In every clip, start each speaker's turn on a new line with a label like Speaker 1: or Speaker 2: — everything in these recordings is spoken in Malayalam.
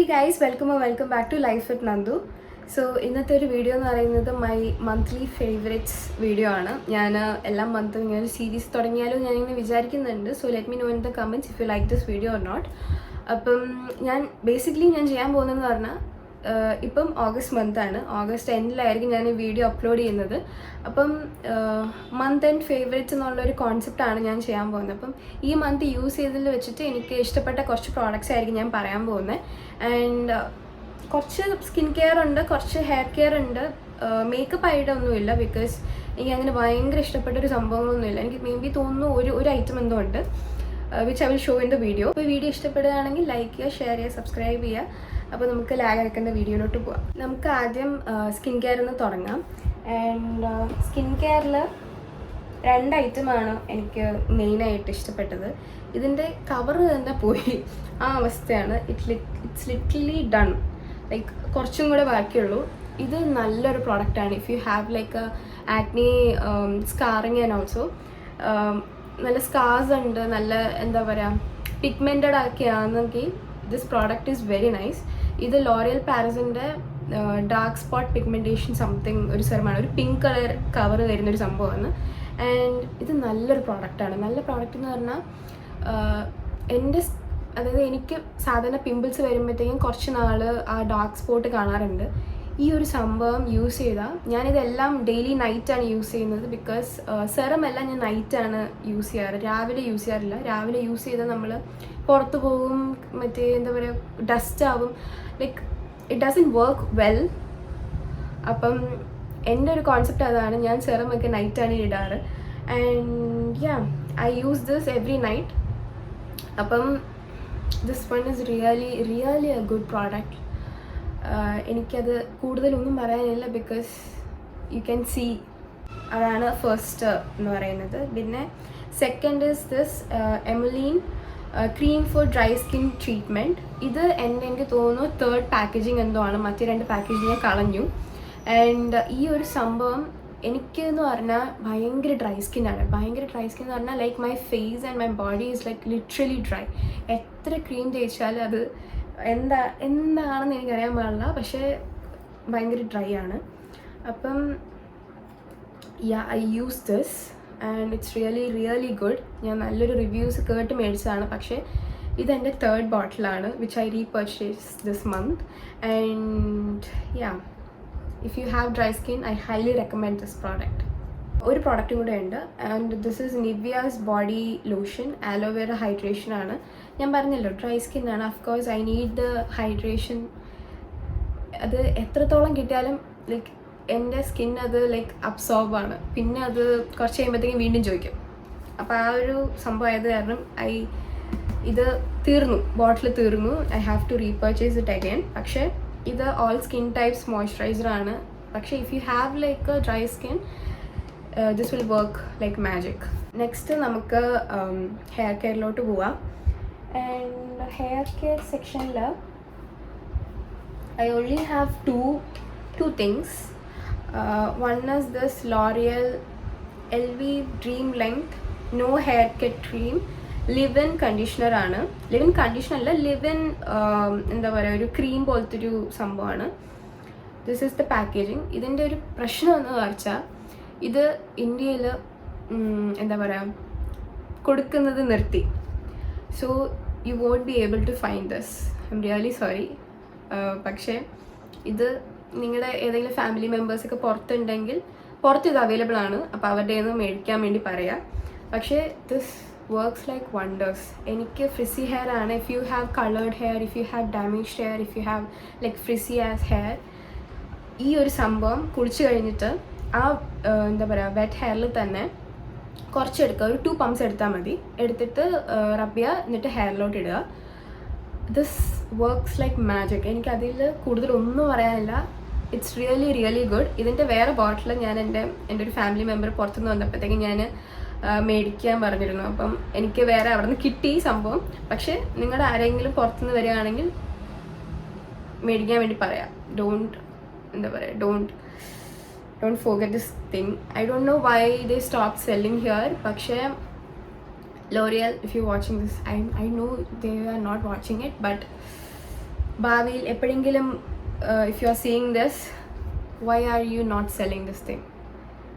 Speaker 1: Guys welcome back to life with Nandu. So ഇന്നത്തെ ഒരു വീഡിയോ എന്ന് പറയുന്നത് മൈ മന്ത്ലി ഫേവറേറ്റ്സ് വീഡിയോ ആണ്. ഞാൻ എല്ലാ മന്തും ഇങ്ങനെ ഒരു സീരീസ് തുടങ്ങിയാലും ഞാനിങ്ങനെ വിചാരിക്കുന്നുണ്ട്. So let me know in the comments if you like this video or not. അപ്പം ഞാൻ ചെയ്യാൻ പോകുന്നതെന്ന് പറഞ്ഞാൽ ഇപ്പം ഓഗസ്റ്റ് മന്താണ്. ഓഗസ്റ്റ് എൻഡിലായിരിക്കും ഞാൻ ഈ വീഡിയോ അപ്ലോഡ് ചെയ്യുന്നത്. അപ്പം മന്ത് ആൻഡ് ഫേവറേറ്റ്സ് എന്നുള്ളൊരു കോൺസെപ്റ്റാണ് ഞാൻ ചെയ്യാൻ പോകുന്നത്. അപ്പം ഈ മന്ത് യൂസ് ചെയ്തതിൽ വെച്ചിട്ട് എനിക്ക് ഇഷ്ടപ്പെട്ട കുറച്ച് പ്രോഡക്റ്റ്സ് ആയിരിക്കും ഞാൻ പറയാൻ പോകുന്നത്. ആൻഡ് കുറച്ച് സ്കിൻ കെയർ ഉണ്ട്, കുറച്ച് ഹെയർ കെയർ ഉണ്ട്. മേക്കപ്പ് ആയിട്ടൊന്നുമില്ല, ബിക്കോസ് എനിക്ക് അങ്ങനെ ഭയങ്കര ഇഷ്ടപ്പെട്ടൊരു സംഭവങ്ങളൊന്നുമില്ല. എനിക്ക് മേ ബി തോന്നുന്നു ഒരു ഐറ്റം എന്തോ ഉണ്ട്, which I will show in the video. അപ്പോൾ വീഡിയോ ഇഷ്ടപ്പെടുകയാണെങ്കിൽ ലൈക്ക് ചെയ്യുക, ഷെയർ ചെയ്യുക, സബ്സ്ക്രൈബ് ചെയ്യുക. അപ്പോൾ നമുക്ക് ലാഗ് അയക്കേണ്ട വീഡിയോയിലോട്ട് പോവാം. നമുക്ക് ആദ്യം സ്കിൻ കെയറിൽ നിന്ന് തുടങ്ങാം. ആൻഡ് സ്കിൻ കെയറിൽ 2 ഐറ്റമാണ് എനിക്ക് മെയിനായിട്ട് ഇഷ്ടപ്പെട്ടത്. ഇതിൻ്റെ കവർ തന്നെ പോയി, ആ അവസ്ഥയാണ്. It's literally done. ലൈക്ക് കുറച്ചും കൂടെ ബാക്കിയുള്ളൂ. ഇത് നല്ലൊരു പ്രോഡക്റ്റാണ്. If you have like acne scarring and also നല്ല സ്കാർസ് ഉണ്ട്, നല്ല എന്താ പറയുക പിഗ്മെൻറ്റഡ് ഒക്കെയാണെങ്കിൽ this product is very nice. ഇത് ലോറിയൽ പാരിസിൻ്റെ ഡാർക്ക് സ്പോട്ട് പിഗ്മെൻറ്റേഷൻ സംതിങ് ഒരു സെറമാണ്, ഒരു പിങ്ക് കളർ കവർ വരുന്നൊരു സംഭവമാണ്. ആൻഡ് ഇത് നല്ലൊരു പ്രോഡക്റ്റാണ്. നല്ല പ്രോഡക്റ്റ് എന്ന് പറഞ്ഞാൽ അതായത് എനിക്ക് സാധാരണ പിമ്പിൾസ് വരുമ്പോഴത്തേക്കും കുറച്ച് നാൾ ആ ഡാർക്ക് സ്പോട്ട് കാണാറുണ്ട്. ഈ ഒരു സംഭവം യൂസ് ചെയ്താൽ, ഞാനിതെല്ലാം ഡെയിലി നൈറ്റാണ് യൂസ് ചെയ്യുന്നത്. ബിക്കോസ് സെറം എല്ലാം ഞാൻ നൈറ്റാണ് യൂസ് ചെയ്യാറ്, രാവിലെ യൂസ് ചെയ്യാറില്ല. രാവിലെ യൂസ് ചെയ്താൽ നമ്മൾ പുറത്ത് പോകും, മറ്റേ എന്താ പറയുക ഡസ്റ്റ് ആവും, like it doesn't work well. അപ്പം എൻ്റെ ഒരു കോൺസെപ്റ്റ് അതാണ്. ഞാൻ സെറമൊക്കെ നൈറ്റാണ് ഇടാറ്. And yeah I use this every night. അപ്പം this one is really a good product. എനിക്കത് കൂടുതലൊന്നും പറയാനില്ല, ബിക്കോസ് യു ക്യാൻ സീ. അതാണ് ഫസ്റ്റ് എന്ന് പറയുന്നത്. പിന്നെ second is this Emolene cream for dry skin treatment. ഇത് എനിക്ക് തോന്നുന്നു 3rd പാക്കേജിങ് എന്തോ ആണ്. മറ്റേ 2 പാക്കേജിങ് ഞാൻ കളഞ്ഞു. ആൻഡ് ഈ ഒരു സംഭവം എനിക്കെന്ന് പറഞ്ഞാൽ ഭയങ്കര ഡ്രൈ സ്കിന്നാണ്. എന്ന് പറഞ്ഞാൽ like my face and my body is like literally dry. എത്ര ക്രീം തേച്ചാലും അത് എന്താണെന്ന് എനിക്കറിയാൻ പാടില്ല, പക്ഷേ ഭയങ്കര ഡ്രൈ ആണ്. അപ്പം I use this and it's really good. ഞാൻ നല്ലൊരു റിവ്യൂസ് കേട്ട് മേടിച്ചതാണ്. പക്ഷേ ഇതെൻ്റെ 3rd ബോട്ടിലാണ്, which I repurchase this month. And yeah, if you have dry skin I highly recommend this product. ഒരു പ്രോഡക്റ്റും കൂടെ ഉണ്ട്. And this is Nivea's body lotion aloe vera hydration ആണ്. ഞാൻ പറഞ്ഞല്ലോ ഡ്രൈ സ്കിന്നാണ്. Of course I need the hydration. അത് എത്രത്തോളം കിട്ടിയാലും ലൈക്ക് എൻ്റെ സ്കിൻ അത് ലൈക്ക് അബ്സോർബാണ്. പിന്നെ അത് കുറച്ച് കഴിയുമ്പോഴത്തേക്കും വീണ്ടും ചോദിക്കും. അപ്പോൾ ആ ഒരു സംഭവം ആയത് കാരണം ഇത് ബോട്ടിൽ തീർന്നു. I have to repurchase it again. പക്ഷേ ഇത് ഓൾ സ്കിൻ ടൈപ്സ് മോയ്സ്ചറൈസറാണ്. പക്ഷേ if you have like dry skin this will work like magic. Next നമുക്ക് ഹെയർ കെയറിലോട്ട് പോവാം. ആൻഡ് ഹെയർ കെയർ സെക്ഷനിൽ I only have two things. One is this L'Oreal LV Dream Length No Haircut Cream live-in conditioner ആണ്. ലിവ്-ഇൻ കണ്ടീഷണർ അല്ല, ലിവ്-ഇൻ എന്താ പറയുക ഒരു ക്രീം പോലത്തെ ഒരു സംഭവമാണ്. This is the packaging. ഇതിൻ്റെ ഒരു പ്രശ്നം എന്ന് വെച്ചാൽ ഇത് ഇന്ത്യയിൽ എന്താ പറയുക കൊടുക്കുന്നത് നിർത്തി. So you won't be able to find this. I'm really sorry. പക്ഷേ ഇത് നിങ്ങളുടെ ഏതെങ്കിലും ഫാമിലി മെമ്പേഴ്സൊക്കെ പുറത്തുണ്ടെങ്കിൽ പുറത്ത് ഇത് അവൈലബിൾ ആണ്. അപ്പോൾ അവരുടെ നിന്ന് മേടിക്കാൻ വേണ്ടി പറയാം. പക്ഷേ ദിസ് വർക്ക്സ് ലൈക്ക് വണ്ടേഴ്സ്. എനിക്ക് ഫ്രിസി ഹെയർ ആണ്. If you have coloured hair, if you have damaged hair, if you have like frizzy as hair, ഈ ഒരു സംഭവം കുളിച്ച് കഴിഞ്ഞിട്ട് ആ എന്താ പറയുക വെറ്റ് ഹെയറിൽ തന്നെ കുറച്ചെടുക്കുക. ഒരു 2 പംപ്സ് എടുത്താൽ മതി. എടുത്തിട്ട് റബ് ചെയ്യുക, എന്നിട്ട് ഹെയറിലോട്ട് ഇടുക. This works like magic. എനിക്കതിൽ കൂടുതലൊന്നും പറയാനില്ല. It's really good. ഇതിൻ്റെ വേറെ ബോട്ടിൽ ഞാൻ എൻ്റെ ഒരു ഫാമിലി മെമ്പർ പുറത്തുനിന്ന് വന്നപ്പോഴത്തേക്കും ഞാൻ മേടിക്കാൻ പറഞ്ഞിരുന്നു. അപ്പം എനിക്ക് വേറെ അവിടെ നിന്ന് കിട്ടി സംഭവം. പക്ഷേ നിങ്ങളുടെ ആരെങ്കിലും പുറത്തുനിന്ന് വരികയാണെങ്കിൽ മേടിക്കാൻ വേണ്ടി പറയാം. don't forget this thing. I don't know why they stopped selling here. പക്ഷേ L'Oreal, if you're watching this, I know they are not watching it, but ഭാവിയിൽ എപ്പോഴെങ്കിലും if you are seeing this, why are you not selling this thing?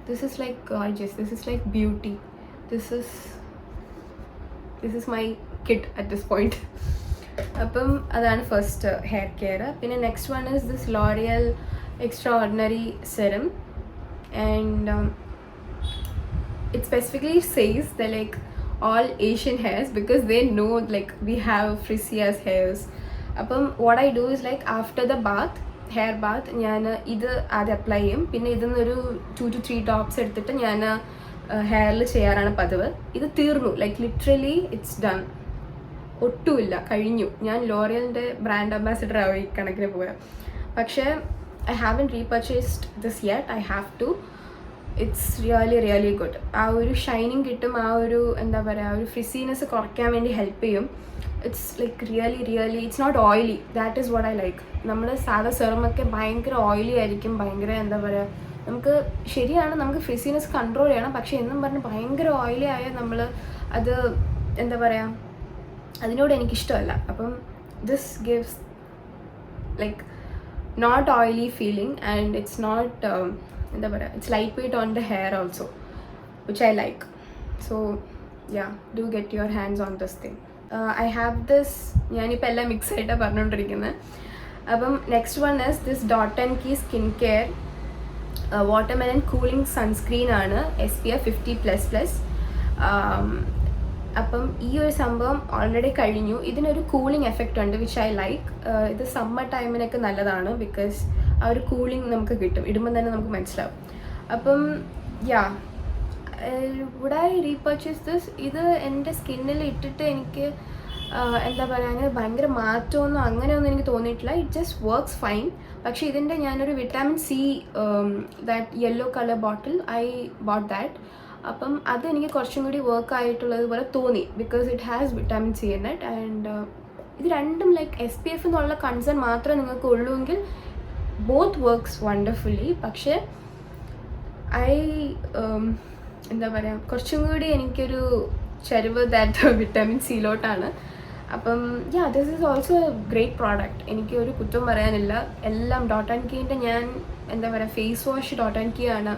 Speaker 1: This is like gorgeous, this is like beauty, this is my kit at this point. അപ്പം അതാണ് ഫസ്റ്റ് ഹെയർ കെയർ. പിന്നെ next one is this L'Oréal extra-ordinary serum, and it specifically says that like all Asian hairs, because they know like we have frizzy as hairs. അപ്പം what I do is like after the hair bath ഞാൻ ഇത് ആദ്യം അപ്ലൈ ചെയ്യും. പിന്നെ ഇതിന്നൊരു 2 to 3 ഡ്രോപ്സ് എടുത്തിട്ട് ഞാൻ ഹെയറിൽ ചെയ്യാറാണ് പതിവ്. ഇത് തീർന്നു, ലൈക്ക് ലിറ്ററലി ഇറ്റ്സ് ഡൺ, ഒട്ടുമില്ല, കഴിഞ്ഞു. ഞാൻ ലോറിയലിൻ്റെ ബ്രാൻഡ് അംബാസിഡർ ആയി കണക്കിന് പോയാൽ. പക്ഷേ I haven't repurchased this yet, I have to. It's really good. ആ ഒരു ഷൈനിങ് കിട്ടും, ആ ഒരു എന്താ പറയുക, ഒരു ഫ്രിസീനെസ് കുറയ്ക്കാൻ വേണ്ടി ഹെൽപ്പ് ചെയ്യും. It's like really it's not oily, that is what I like. നമ്മൾ സാധാ സെറമൊക്കെ ഭയങ്കര ഓയിലി ആയിരിക്കും, ഭയങ്കര എന്താ പറയുക, നമുക്ക് ശരിയാണ് നമുക്ക് ഫ്രിസീനെസ് കൺട്രോൾ ചെയ്യണം, പക്ഷേ എന്നും പറഞ്ഞ് ഭയങ്കര ഓയിലി ആയാൽ നമ്മൾ അത് എന്താ പറയുക, അതിനോട് എനിക്കിഷ്ടമല്ല. അപ്പം this gives like not oily feeling, and it's not എന്താ പറയുക, it's light weight on the hair also, which I like. So yeah, do get your hands on this thing. I have this, ഞാനിപ്പോൾ എല്ലാം മിക്സ് ആയിട്ടാണ് പറഞ്ഞുകൊണ്ടിരിക്കുന്നത്. അപ്പം next one is this Dot and Key skin care watermelon cooling sunscreen ആണ്, SPF 50++. അപ്പം ഈ ഒരു സംഭവം ഓൾറെഡി കഴിഞ്ഞു. ഇതിനൊരു കൂളിംഗ് എഫക്റ്റ് ഉണ്ട്, വിച്ച് ഐ ലൈക്ക്. ഇത് സമ്മർ ടൈമിനൊക്കെ നല്ലതാണ്, ബിക്കോസ് ആ ഒരു കൂളിംഗ് നമുക്ക് കിട്ടും, ഇടുമ്പോൾ തന്നെ നമുക്ക് മനസ്സിലാവും. അപ്പം യാ, വുഡ് ഐ റീപർച്ചേസ് ദിസ്? ഇത് എൻ്റെ സ്കിന്നിൽ ഇട്ടിട്ട് എനിക്ക് എന്താ പറയുക, അങ്ങനെ ഭയങ്കര മാറ്റമൊന്നും അങ്ങനെയൊന്നും എനിക്ക് തോന്നിയിട്ടില്ല. It just works fine. പക്ഷേ ഇതിൻ്റെ ഞാനൊരു vitamin C that yellow colour bottle, I boat that. അപ്പം അത് എനിക്ക് കുറച്ചും കൂടി വർക്ക് ആയിട്ടുള്ളതുപോലെ തോന്നി, because it has vitamin C in it. And ഇത് രണ്ടും ലൈക്ക് SPF എന്നുള്ള കൺസേൺ മാത്രമേ നിങ്ങൾക്ക് ഉള്ളൂവെങ്കിൽ ബോത്ത് വർക്ക്സ് വണ്ടർഫുള്ളി. പക്ഷേ എന്താ പറയുക, കുറച്ചും കൂടി എനിക്കൊരു ചരിവ് ദാറ്റ് വിറ്റാമിൻ സിയിലോട്ടാണ്. അപ്പം yeah, this is also a great product. എനിക്ക് ഒരു കുറ്റം പറയാനില്ല. എല്ലാം ഡോട്ട് ആൻഡ് കീൻ്റെ, ഞാൻ എന്താ പറയുക, face wash Dot and Key ആണ്,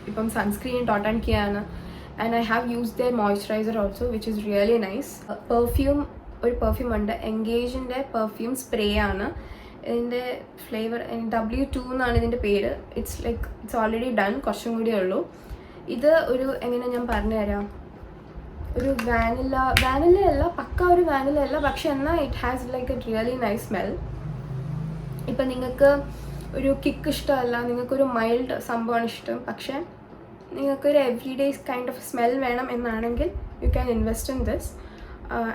Speaker 1: ഇപ്പം സൺസ്ക്രീൻ ഡോട്ട് ആൻഡ് കീ ആണ്, and I have use the moisturizer also, which is really nice. ഒരു പെർഫ്യൂം ഉണ്ട്, എൻഗേജിൻ്റെ പെർഫ്യൂം സ്പ്രേ ആണ്. ഇതിൻ്റെ ഫ്ലേവർ W2 എന്നാണ് ഇതിൻ്റെ പേര്. ഇറ്റ്സ് ഓൾറെഡി ഡൺ, കുറച്ചും കൂടിയേ ഉള്ളൂ. ഇത് ഒരു എങ്ങനെ ഞാൻ പറഞ്ഞുതരാം, ഒരു വാനില അല്ല, പക്ക ഒരു വാനില അല്ല, പക്ഷെ എന്നാൽ it has like A really nice smell. ഇപ്പം നിങ്ങൾക്ക് ഒരു കിക്ക് ഇഷ്ടമല്ല, നിങ്ങൾക്കൊരു മൈൽഡ് സംഭവമാണ് ഇഷ്ടം, പക്ഷേ നിങ്ങൾക്കൊരു every day's kind of smell വേണം എന്നാണെങ്കിൽ you can invest in this.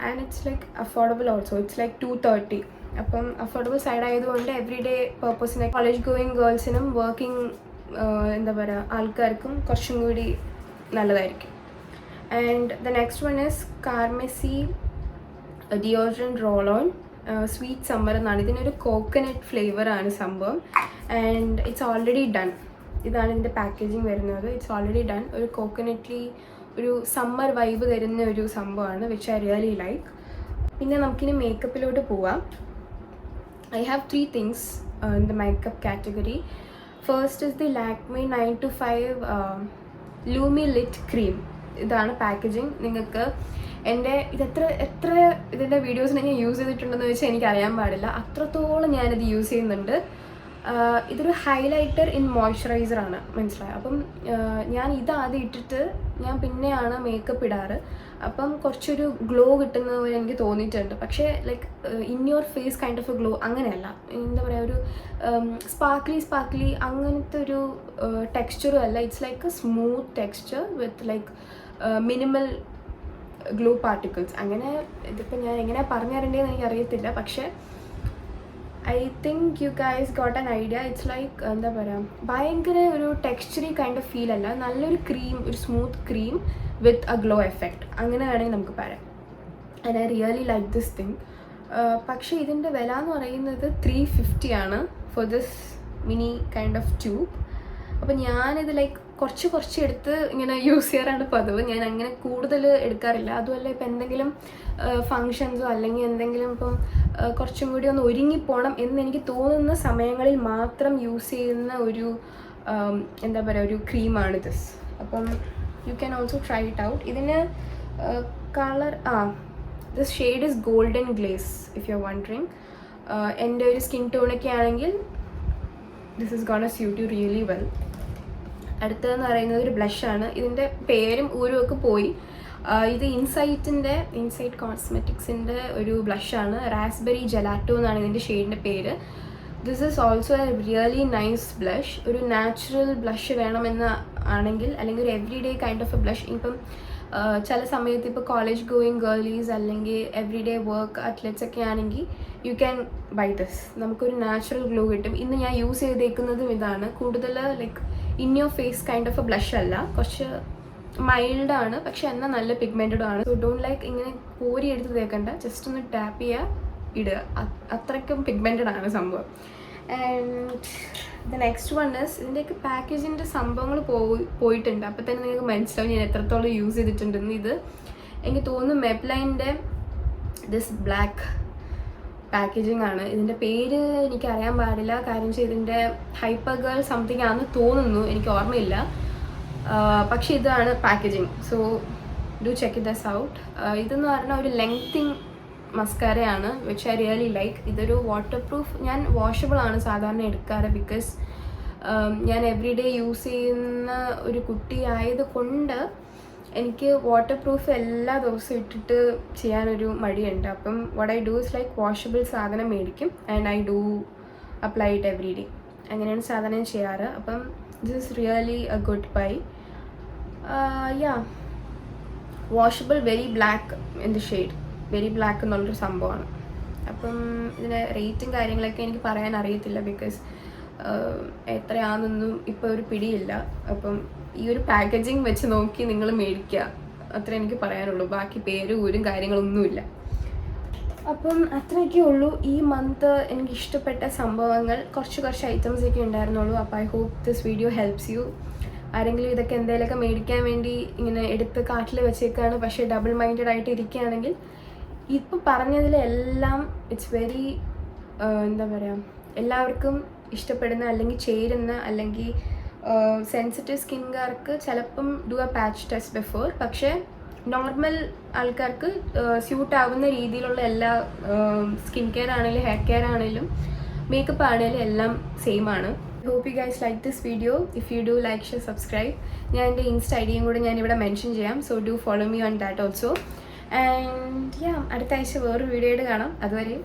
Speaker 1: And it's like affordable also. It's like 230. അപ്പം അഫോർഡബിൾ സൈഡ് ആയതുകൊണ്ട് എവറി ഡേ പർപ്പസിന്, കോളേജ് ഗോയിങ് ഗേൾസിനും വർക്കിംഗ് എന്താ പറയുക ആൾക്കാർക്കും കുറച്ചും കൂടി നല്ലതായിരിക്കും. And the next one is Carmesi deodorant roll on sweet summer എന്നാണ്. ഇതിനൊരു കോക്കനട്ട് ഫ്ലേവറാണ് സംഭവം, ആൻഡ് ഇറ്റ്സ് ഓൾറെഡി ഡൺ. ഇതാണ് ഇതിൻ്റെ പാക്കേജിങ് വരുന്നത്. It's already done. ഒരു കോക്കനട്ട്ലി ഒരു സമ്മർ വൈബ് തരുന്ന ഒരു സംഭവമാണ്, വിച്ച് ഐ റിയലി ലൈക്ക്. പിന്നെ നമുക്കിനി മേക്കപ്പിലോട്ട് പോവാം. I have 3 things in the makeup category. First is the Lakme 9 to 5 Lumi Lit Cream. ഇതാണ് പാക്കേജിങ്. നിങ്ങൾക്ക് എൻ്റെ എത്ര ഇതിൻ്റെ വീഡിയോസിന് ഞാൻ യൂസ് ചെയ്തിട്ടുണ്ടെന്ന് വെച്ചാൽ എനിക്കറിയാൻ പാടില്ല, അത്രത്തോളം ഞാനിത് യൂസ് ചെയ്യുന്നുണ്ട്. ഇതൊരു ഹൈലൈറ്റർ ഇൻ മോയ്സ്ചറൈസറാണ്, മനസ്സിലായോ? അപ്പം ഞാൻ ഇതാദ്യം ഇട്ടിട്ട് ഞാൻ പിന്നെയാണ് മേക്കപ്പ് ഇടാറ്. അപ്പം കുറച്ചൊരു ഗ്ലോ കിട്ടുന്ന പോലെ എനിക്ക് തോന്നിയിട്ടുണ്ട്. പക്ഷേ like in your face kind of a glow അങ്ങനെയല്ല, എന്താ പറയുക, ഒരു സ്പാർക്ലി അങ്ങനത്തെ ഒരു ടെക്സ്ചറും അല്ല. It's like a smooth texture with like minimal glow particles. അങ്ങനെ ഇതിപ്പോൾ ഞാൻ എങ്ങനെ പറഞ്ഞു തരേണ്ടതെന്ന് എനിക്കറിയത്തില്ല, പക്ഷേ I think you guys got an idea. It's like എന്താ പറയുക, ഭയങ്കര ഒരു ടെക്സ്ചറി കൈൻഡ് ഓഫ് ഫീൽ അല്ല, നല്ലൊരു ക്രീം, ഒരു smooth cream with a glow effect, അങ്ങനെ വേണമെങ്കിൽ നമുക്ക് പറയാം. And I really like this thing. പക്ഷേ ഇതിൻ്റെ വില എന്ന് പറയുന്നത് 350 ആണ് for this mini kind of tube. അപ്പോൾ ഞാനിത് ലൈക്ക് കുറച്ച് എടുത്ത് ഇങ്ങനെ യൂസ് ചെയ്യാറാണ് പതിവ്. ഞാൻ അങ്ങനെ കൂടുതൽ എടുക്കാറില്ല. അതുമല്ല ഇപ്പം എന്തെങ്കിലും ഫങ്ഷൻസോ അല്ലെങ്കിൽ എന്തെങ്കിലും ഇപ്പം കുറച്ചും കൂടി ഒന്ന് ഒരുങ്ങിപ്പോണം എന്ന് എനിക്ക് തോന്നുന്ന സമയങ്ങളിൽ മാത്രം യൂസ് ചെയ്യുന്ന ഒരു എന്താ പറയുക ഒരു ക്രീമാണ് ദിസ്. അപ്പം you can also try it out. ഇതിന് colour this shade is golden glaze if you are wondering. എൻ്റെ ഒരു സ്കിൻ ടോണൊക്കെ ആണെങ്കിൽ this is gonna suit you really well. അടുത്തതെന്ന് പറയുന്നത് ഒരു ബ്ലഷാണ്. ഇതിൻ്റെ പേരും ഊരും ഒക്കെ പോയി. ഇത് ഇൻസൈറ്റ് കോസ്മെറ്റിക്സിൻ്റെ ഒരു ബ്ലഷാണ്. റാസ്ബെറി ജെലാറ്റോ എന്നാണ് ഇതിൻ്റെ ഷെയ്ഡിൻ്റെ പേര്. This is also A really nice blush. ഒരു നാച്ചുറൽ ബ്ലഷ് വേണമെന്ന് ആണെങ്കിൽ അല്ലെങ്കിൽ ഒരു every day kind of a blush. ഇപ്പം ചില സമയത്ത് ഇപ്പോൾ കോളേജ് ഗോയിങ് ഗേളീസ് അല്ലെങ്കിൽ എവറി ഡേ വർക്ക് അത്ലറ്റ്സ് ഒക്കെ ആണെങ്കിൽ യു ക്യാൻ ബൈ ദിസ്. നമുക്കൊരു നാച്ചുറൽ ഗ്ലോ കിട്ടും. ഇന്ന് ഞാൻ യൂസ് ചെയ്തേക്കുന്നതും ഇതാണ്. കൂടുതൽ like in your face kind of a blush അല്ല, കുറച്ച് മൈൽഡാണ് പക്ഷെ എന്നാൽ നല്ല പിഗ്മെൻറ്റഡും ആണ്. സോ ഡോണ്ട് ലൈക്ക് ഇങ്ങനെ കോരി എടുത്ത് തേക്കണ്ട, ജസ്റ്റ് ഒന്ന് ടാപ്പ് ചെയ്യുക ഇടുക. അത്രയ്ക്കും പിഗ്മെൻറ്റഡ് ആണ് സംഭവം. And the next one is ഇതിൻ്റെയൊക്കെ പാക്കേജിൻ്റെ സംഭവങ്ങൾ പോയിട്ടുണ്ട്. അപ്പോൾ തന്നെ നിങ്ങൾക്ക് മനസ്സിലാവും ഞാൻ എത്രത്തോളം യൂസ് ചെയ്തിട്ടുണ്ടെന്ന്. ഇത് എനിക്ക് തോന്നുന്നു മെബ്ലൈൻ്റെ ദിസ് ബ്ലാക്ക് പാക്കേജിങ് ആണ്. ഇതിൻ്റെ പേര് എനിക്കറിയാൻ പാടില്ല, കാര്യം വെച്ചാൽ ഇതിൻ്റെ ഹൈപ്പർ ഗേൾ സംതിങ് ആണെന്ന് തോന്നുന്നു, എനിക്ക് ഓർമ്മയില്ല. പക്ഷെ ഇതാണ് packaging. So do check it does out. ഇതെന്ന് പറഞ്ഞാൽ ഒരു ലെങ്തിങ് മസ്കാരയാണ് വിച്ച് ഐ റിയലി ലൈക്ക്. ഇതൊരു വാട്ടർ പ്രൂഫ്, ഞാൻ വാഷബിൾ ആണ് സാധാരണ എടുക്കാറ് ബിക്കോസ് ഞാൻ എവറി ഡേ യൂസ് ചെയ്യുന്ന ഒരു കുട്ടി ആയത് കൊണ്ട് എനിക്ക് വാട്ടർ പ്രൂഫ് എല്ലാ ദിവസവും ഇട്ടിട്ട് ചെയ്യാനൊരു മടിയുണ്ട്. അപ്പം what I do is like washable സാധനം മേടിക്കും and I do apply it every day. അങ്ങനെയാണ് സാധനം ചെയ്യാറ്. അപ്പം this is really a good bye. Yeah washable, very black in the shade, very black എന്നുള്ളൊരു സംഭവമാണ്. അപ്പം ഇതിൻ്റെ റേറ്റും കാര്യങ്ങളൊക്കെ എനിക്ക് പറയാൻ അറിയത്തില്ല ബിക്കോസ് എത്രയാണെന്നൊന്നും ഇപ്പോൾ ഒരു പിടിയില്ല. അപ്പം ഈ ഒരു പാക്കേജിങ് വെച്ച് നോക്കി നിങ്ങൾ മേടിക്കുക, അത്ര എനിക്ക് പറയാനുള്ളൂ. ബാക്കി പേര് ഊരും കാര്യങ്ങളൊന്നുമില്ല. അപ്പം അത്രയൊക്കെ ഉള്ളൂ ഈ മന്ത് എനിക്ക് ഇഷ്ടപ്പെട്ട സംഭവങ്ങൾ. കുറച്ച് ഐറ്റംസൊക്കെ ഉണ്ടായിരുന്നുള്ളൂ. അപ്പോൾ I hope this video helps you. ആരെങ്കിലും ഇതൊക്കെ എന്തെങ്കിലുമൊക്കെ മേടിക്കാൻ വേണ്ടി ഇങ്ങനെ എടുത്ത് കാട്ടിൽ വെച്ചേക്കാണ് പക്ഷേ ഡബിൾ മൈൻഡഡ് ആയിട്ട് ഇരിക്കുകയാണെങ്കിൽ ഇപ്പോൾ പറഞ്ഞതിലെല്ലാം ഇറ്റ്സ് വെരി എന്താ പറയുക എല്ലാവർക്കും ഇഷ്ടപ്പെടുന്ന അല്ലെങ്കിൽ ചേരുന്ന അല്ലെങ്കിൽ സെൻസിറ്റീവ് സ്കിൻകാർക്ക് ചിലപ്പം do a patch test before. പക്ഷേ നോർമൽ ആൾക്കാർക്ക് സ്യൂട്ട് ആവുന്ന രീതിയിലുള്ള എല്ലാ സ്കിൻ കെയർ ആണെങ്കിലും ഹെയർ കെയർ ആണെങ്കിലും മേക്കപ്പ് ആണെങ്കിലും എല്ലാം സെയിം ആണ്. Hope you guys like this video. If you do like share subscribe. ഞാൻ എൻ്റെ ഇൻസ്റ്റ ഐഡിയും കൂടെ ഞാനിവിടെ മെൻഷൻ ചെയ്യാം. So do follow me on that also. And yeah അടുത്ത ആഴ്ച വേറൊരു വീഡിയോയുടെ കാണാം. അതുവരെ